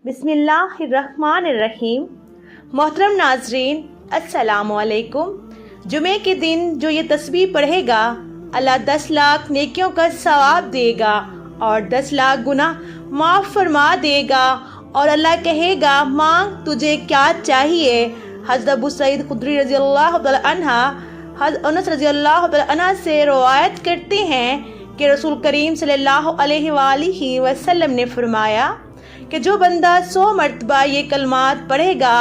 بسم اللہ الرحمن الرحیم۔ محترم ناظرین السلام علیکم۔ جمعے کے دن جو یہ تسبیح پڑھے گا اللہ 10 لاکھ نیکیوں کا ثواب دے گا اور 10 لاکھ گناہ معاف فرما دے گا، اور اللہ کہے گا مانگ تجھے کیا چاہیے۔ حضرت ابو سعید خدری رضی اللہ تعالی عنہ حضرت انس رضی اللہ تعالی عنہ سے روایت کرتے ہیں کہ رسول کریم صلی اللہ علیہ وآلہ وسلم نے فرمایا کہ جو بندہ 100 مرتبہ یہ کلمات پڑھے گا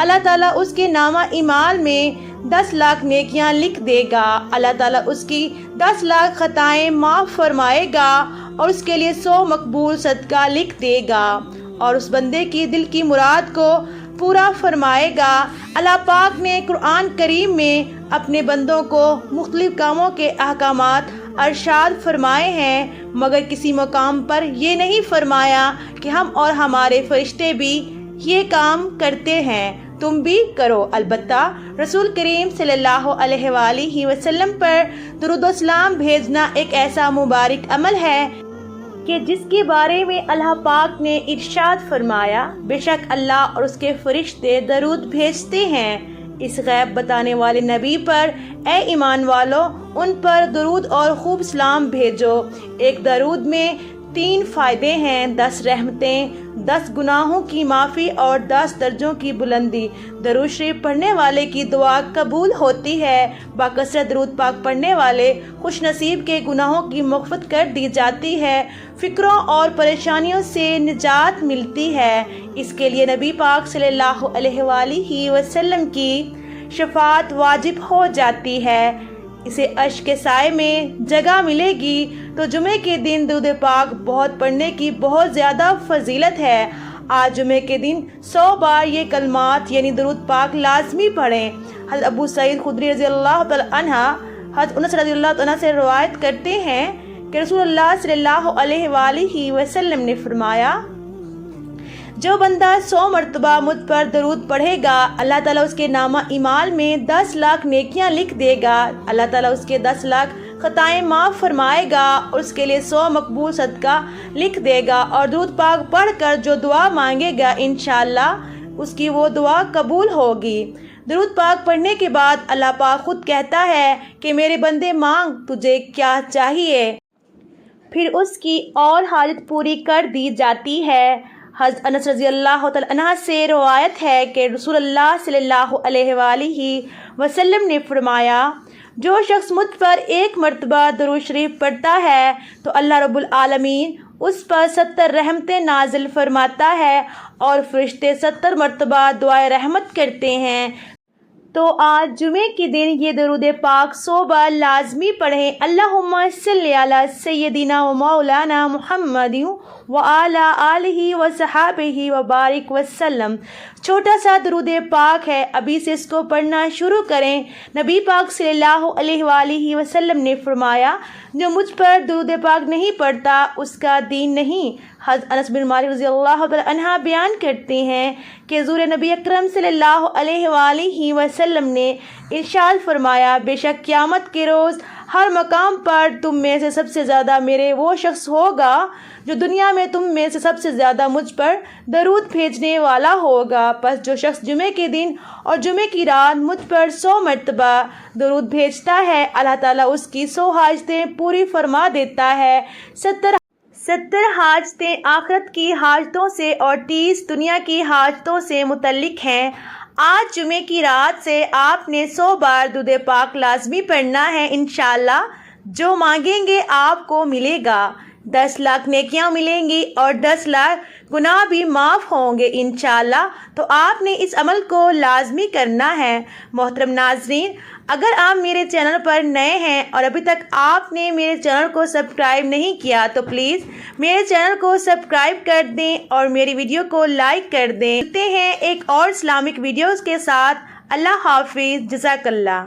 اللہ تعالیٰ اس کے نامہ اعمال میں 10 لاکھ نیکیاں لکھ دے گا، اللہ تعالیٰ اس کی 10 لاکھ خطائیں معاف فرمائے گا اور اس کے لیے 100 مقبول صدقہ لکھ دے گا اور اس بندے کی دل کی مراد کو پورا فرمائے گا۔ اللہ پاک نے قرآن کریم میں اپنے بندوں کو مختلف کاموں کے احکامات ارشاد فرمائے ہیں، مگر کسی مقام پر یہ نہیں فرمایا کہ ہم اور ہمارے فرشتے بھی یہ کام کرتے ہیں، تم بھی کرو۔ البتہ رسول کریم صلی اللہ علیہ وآلہ وسلم پر درود و سلام بھیجنا ایک ایسا مبارک عمل ہے کہ جس کے بارے میں اللہ پاک نے ارشاد فرمایا، بے شک اللہ اور اس کے فرشتے درود بھیجتے ہیں اس غیب بتانے والے نبی پر، اے ایمان والو ان پر درود اور خوب سلام بھیجو۔ ایک درود میں 3 فائدے ہیں: 10 رحمتیں، 10 گناہوں کی معافی اور 10 درجوں کی بلندی۔ درود شریف پڑھنے والے کی دعا قبول ہوتی ہے، باکثرت درود پاک پڑھنے والے خوش نصیب کے گناہوں کی مغفرت کر دی جاتی ہے، فکروں اور پریشانیوں سے نجات ملتی ہے۔ اس کے لیے نبی پاک صلی اللہ علیہ وآلہ وسلم کی شفاعت واجب ہو جاتی ہے، اسے عرش کے سائے میں جگہ ملے گی۔ تو جمعے کے دن درود پاک بہت پڑھنے کی بہت زیادہ فضیلت ہے۔ آج جمعے کے دن 100 بار یہ کلمات یعنی درود پاک لازمی پڑھیں۔ حضرت ابو سعید خدری رضی اللہ تعالی عنہ حضرت انس رضی اللہ عنہ سے روایت کرتے ہیں کہ رسول اللہ صلی اللہ علیہ وآلہ وسلم نے فرمایا، جو بندہ 100 مرتبہ مجھ پر درود پڑھے گا اللہ تعالیٰ اس کے نامہ اعمال میں 10 لاکھ نیکیاں لکھ دے گا، اللہ تعالیٰ اس کے 10 لاکھ خطائیں معاف فرمائے گا اور اس کے لیے 100 مقبول صدقہ لکھ دے گا، اور درود پاک پڑھ کر جو دعا مانگے گا انشاءاللہ اس کی وہ دعا قبول ہوگی۔ درود پاک پڑھنے کے بعد اللہ پاک خود کہتا ہے کہ میرے بندے مانگ تجھے کیا چاہیے، پھر اس کی اور حاجت پوری کر دی جاتی ہے۔ حضرت انس رضی اللہ تعالی عنہ سے روایت ہے کہ رسول اللہ صلی اللہ علیہ وآلہ وسلم نے فرمایا، جو شخص مجھ پر 1 مرتبہ درود شریف پڑھتا ہے تو اللہ رب العالمین اس پر 70 رحمتیں نازل فرماتا ہے اور فرشتے 70 مرتبہ دعائے رحمت کرتے ہیں۔ تو آج جمعے کے دن یہ درود پاک 100 بار لازمی پڑھیں۔ اللہم صلی علی سیدنا و مولانا محمد وعلی آلہ وصحابہ وبارک وسلم۔ چھوٹا سا درود پاک ہے، ابھی سے اس کو پڑھنا شروع کریں۔ نبی پاک صلی اللہ علیہ وآلہ وسلم نے فرمایا، جو مجھ پر درود پاک نہیں پڑھتا اس کا دین نہیں۔ حضرت انس بن مالک رضی اللہ تعالی عنہ بیان کرتے ہیں کہ حضور نبی اکرم صلی اللہ علیہ وآلہ وسلم نے ارشاد فرمایا، بے شک قیامت کے روز ہر مقام پر تم میں سے سب سے زیادہ میرے وہ شخص ہوگا جو دنیا میں تم میں سے سب سے زیادہ مجھ پر درود بھیجنے والا ہوگا۔ پس جو شخص جمعے کے دن اور جمعے کی رات مجھ پر 100 مرتبہ درود بھیجتا ہے اللہ تعالیٰ اس کی 100 حاجتیں پوری فرما دیتا ہے۔ 70 حاجتیں آخرت کی حاجتوں سے اور 30 دنیا کی حاجتوں سے متعلق ہیں۔ آج جمعے کی رات سے آپ نے 100 بار درود پاک لازمی پڑھنا ہے، انشاءاللہ جو مانگیں گے آپ کو ملے گا، 10 لاکھ نیکیاں ملیں گی اور 10 لاکھ گناہ بھی معاف ہوں گے انشاءاللہ۔ تو آپ نے اس عمل کو لازمی کرنا ہے۔ محترم ناظرین، اگر آپ میرے چینل پر نئے ہیں اور ابھی تک آپ نے میرے چینل کو سبسکرائب نہیں کیا تو پلیز میرے چینل کو سبسکرائب کر دیں اور میری ویڈیو کو لائک کر دیں۔ ملتے ہیں ایک اور اسلامک ویڈیوز کے ساتھ۔ اللہ حافظ، جزاک اللہ۔